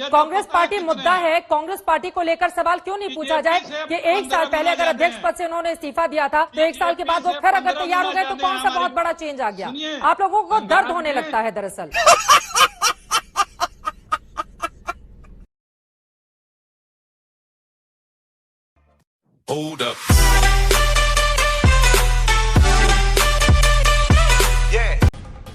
Congress party मुद्दा है, Congress party को लेकर सवाल क्यों नहीं पूछा जाए कि एक साल पहले अगर अध्यक्ष पद से उन्होंने इस्तीफा दिया था तो एक साल के बाद वो फिर अगर तैयार हो गए तो कौन सा बहुत बड़ा चेंज आ गया? आप लोगों को दर्द होने लगता है दरअसल। Hold up.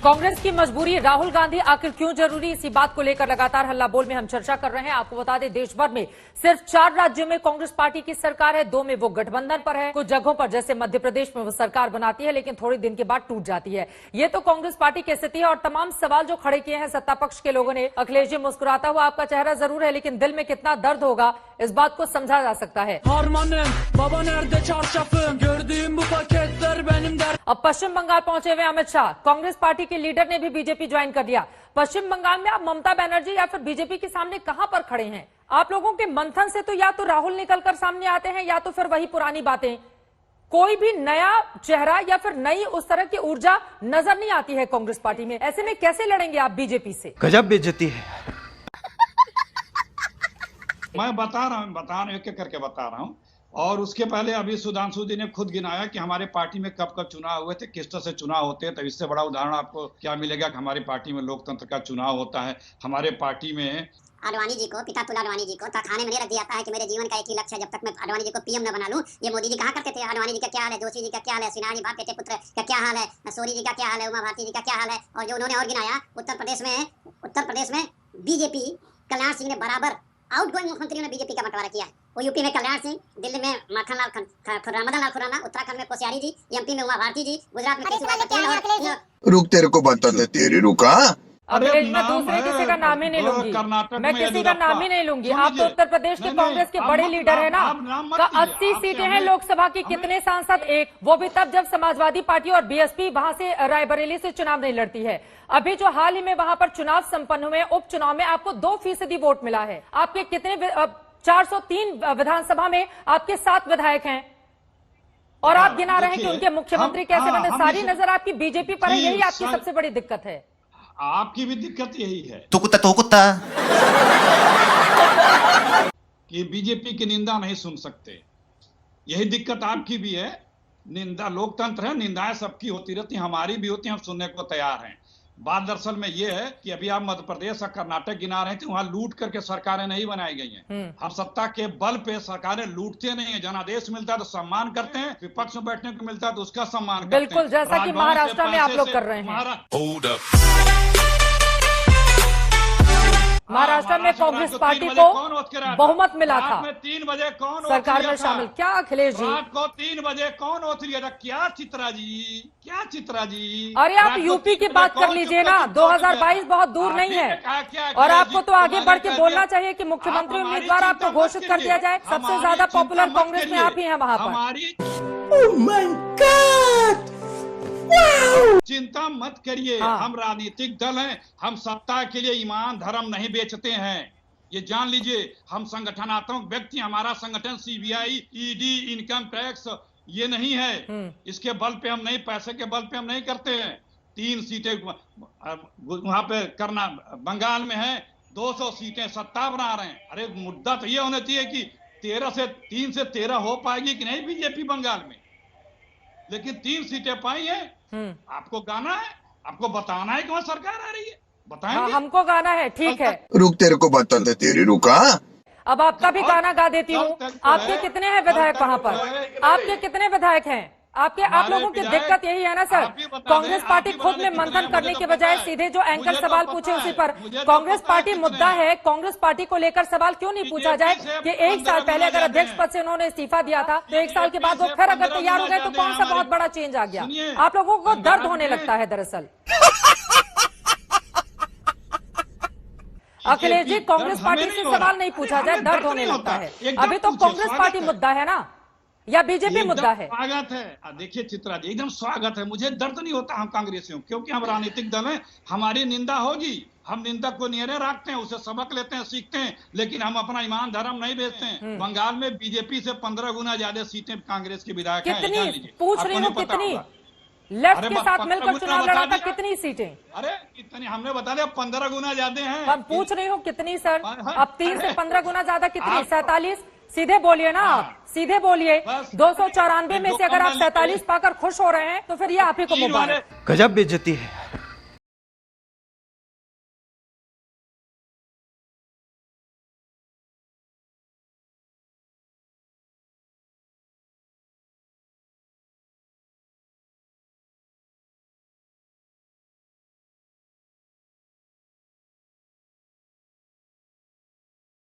कांग्रेस की मजबूरी, राहुल गांधी आखिर क्यों जरूरी, इसी बात को लेकर लगातार हल्ला बोल में हम चर्चा कर रहे हैं। आपको बता दें, देश भर में सिर्फ 4 राज्यों में कांग्रेस पार्टी की सरकार है, 2 में वो गठबंधन पर है। कुछ जगहों पर जैसे मध्य प्रदेश में वो सरकार बनाती है लेकिन थोड़े दिन के बाद टूट जाती है। ये तो कांग्रेस पार्टी की स्थिति है और तमाम सवाल जो खड़े किए हैं सत्ता पक्ष के लोगों ने। अखिलेश जी, मुस्कुराता हुआ आपका चेहरा जरूर है लेकिन दिल में कितना दर्द होगा इस बात को समझा जा सकता है। अब पश्चिम बंगाल पहुंचे हुए अमित शाह, कांग्रेस पार्टी के लीडर ने भी बीजेपी ज्वाइन कर लिया। पश्चिम बंगाल में आप ममता बनर्जी या फिर बीजेपी के सामने कहां पर खड़े हैं? आप लोगों के मंथन से तो या तो राहुल निकलकर सामने आते हैं या तो फिर वही पुरानी बातें। कोई भी नया चेहरा या फिर नई उस तरह की ऊर्जा नजर नहीं आती है कांग्रेस पार्टी में। ऐसे में कैसे लड़ेंगे आप बीजेपी से? गजब बेइज्जती है। मैं बता रहा हूं, एक-एक करके बता रहा हूं। और उसके पहले अभी सुधांशु जी ने खुद गिनाया कि हमारे पार्टी में कब कब चुनाव हुए थे, किस तरह से चुनाव होते हैं। तो इससे बड़ा उदाहरण आपको क्या मिलेगा कि हमारी पार्टी में लोकतंत्र का चुनाव होता है। हमारे पार्टी में आडवाणी जी को, पिता तुला आडवाणी जी को तहखाने में नहीं रख दिया था कि मेरे जीवन का एक ही लक्ष्य है, जब तक मैं आडवाणी जी को पीएम न बना लूं। ये मोदी जी कहा करते थे आडवाणी जी का क्या हाल है, जोशी जी का क्या हाल है, सिन्हा जी बाप बेटे पुत्र का क्या हाल है, सोरी जी का क्या हाल है, उमा भारती जी का क्या हाल है। और जो उन्होंने और गिनाया, उत्तर प्रदेश में बीजेपी, कल्याण सिंह ने बराबर आउटगोइंग मुख्यमंत्रियों ने बीजेपी का बंटवारा किया है। वो यूपी में कल्याण सिंह, दिल्ली में मदन लाल खुराना, उत्तराखंड में कोश्यारी जी, एमपी में उमा भारती जी, गुजरात में केजरीवाल पटेल। रुक, तेरे को बताते तेरी रुका। अखिलेश, मैं दूसरे किसी का नाम ही नहीं लूंगी, मैं किसी का नाम ही नहीं लूंगी। आप तो उत्तर प्रदेश के कांग्रेस के बड़े लीडर है ना। का 80 सीटें हैं लोकसभा की, कितने सांसद? एक, वो भी तब जब समाजवादी पार्टी और बीएसपी वहां से रायबरेली से चुनाव नहीं लड़ती है। अभी जो हाल ही में वहां पर चुनाव संपन्न हुए, उपचुनाव में आपको 2% वोट मिला है। आपके कितने 403 विधानसभा में आपके 7 विधायक हैं और आप गिना रहे हैं कि उनके मुख्यमंत्री कैसे बने। सारी नजर आपकी बीजेपी पर है, यही आपकी सबसे बड़ी दिक्कत है। आपकी भी दिक्कत यही है तो कुत्ता कि बीजेपी की निंदा नहीं सुन सकते। यही दिक्कत आपकी भी है। निंदा लोकतंत्र है, निंदाएं सबकी होती रहती, हमारी भी होती, हम सुनने को तैयार हैं। बात दरअसल में ये है कि अभी आप मध्य प्रदेश और कर्नाटक गिना रहे थे, वहां लूट करके सरकारें नहीं बनाई गई हैं। हम सत्ता के बल पे सरकारें लूटते नहीं है। जनादेश मिलता है तो सम्मान करते हैं, विपक्ष में बैठने को मिलता है तो उसका सम्मान करते हैं। बिल्कुल, जैसा कि महाराष्ट्र में आप लोग कर रहे हैं। Hold up. महाराष्ट्र में कांग्रेस पार्टी को बहुमत मिला था, 3 बजे कौन सरकार में शामिल। क्या अखिलेश जी, रात को 3 बजे कौन ओथ लिया था? क्या चित्रा जी? अरे आप यूपी की बात कर लीजिए ना, 2022 बहुत दूर नहीं है और आपको तो आगे बढ़ के बोलना चाहिए कि मुख्यमंत्री उम्मीदवार आपको घोषित कर दिया जाए। सबसे ज्यादा पॉपुलर कांग्रेस में आप ही हैं वहां पर। चिंता मत करिए, हम राजनीतिक दल हैं, हम सत्ता के लिए ईमान धर्म नहीं बेचते हैं, ये जान लीजिए। हम संगठनात्मक व्यक्ति, हमारा संगठन सीबीआई, ईडी, इनकम टैक्स ये नहीं है। इसके बल पे हम नहीं, पैसे के बल पे हम नहीं करते हैं। 3 सीटें वहां पे करना, बंगाल में है 200 सीटें, सत्ता बना रहे हैं। अरे मुद्दा तो ये होना चाहिए कि 3 से 13 हो पाएगी कि नहीं बीजेपी बंगाल में, लेकिन 3 सीटें पाई है। आपको गाना है, आपको बताना है कि वहां सरकार आ रही है, बताएंगे। हमको गाना है, ठीक है। रुक, तेरे को बताते तेरी रुका। अब आपका भी गाना गा देती हूँ। आपके कितने हैं विधायक वहां पर? आपके कितने विधायक हैं? आप लोगों की दिक्कत यही है ना सर। कांग्रेस पार्टी खुद में मंथन करने के बजाय सीधे जो एंकर सवाल पूछे उसी पर। कांग्रेस पार्टी मुद्दा है, कांग्रेस पार्टी को लेकर सवाल क्यों नहीं पूछा जाए कि एक साल पहले अगर अध्यक्ष पद से उन्होंने इस्तीफा दिया था तो एक साल के बाद वो फिर अगर तैयार हो गए तो कौन सा बहुत बड़ा चेंज आ गया? आप लोगों को दर्द होने लगता है दरअसल। अखिलेश जी, कांग्रेस पार्टी से सवाल नहीं पूछा जाए, दर्द होने लगता है। अभी तो कांग्रेस पार्टी मुद्दा है ना, या बीजेपी मुद्दा है? स्वागत है। देखिए चित्रा जी, एकदम स्वागत है। मुझे दर्द नहीं होता हम कांग्रेसियों, क्योंकि हम राजनीतिक दल हैं। हमारी निंदा होगी, हम निंदा को नियरे रखते हैं, उसे सबक लेते हैं, सीखते हैं, लेकिन हम अपना ईमान धर्म नहीं बेचते हैं। बंगाल में बीजेपी से 15 गुना ज्यादा सीटें कांग्रेस के विधायक हैं। कितनी पूछ रही हूँ, कितनी? लेफ्ट अरे के साथ 15 मिलकर गुना चुनाव बता लड़ा था, दिया। कितनी सीटें? अरे इतनी हमने बता दिया 15 गुना ज्यादा हैं। हम पूछ रही हूँ कितनी सर? हाँ, अब 3 से 15 गुना ज्यादा कितनी? आप- 47? सीधे बोलिए ना आप, सीधे बोलिए। बस। 294 में एक से अगर दो आप कम 47 पाकर खुश हो रहे हैं तो फिर ये आप ही को तीन मुबारक। वाले गजब बेइज्जती है।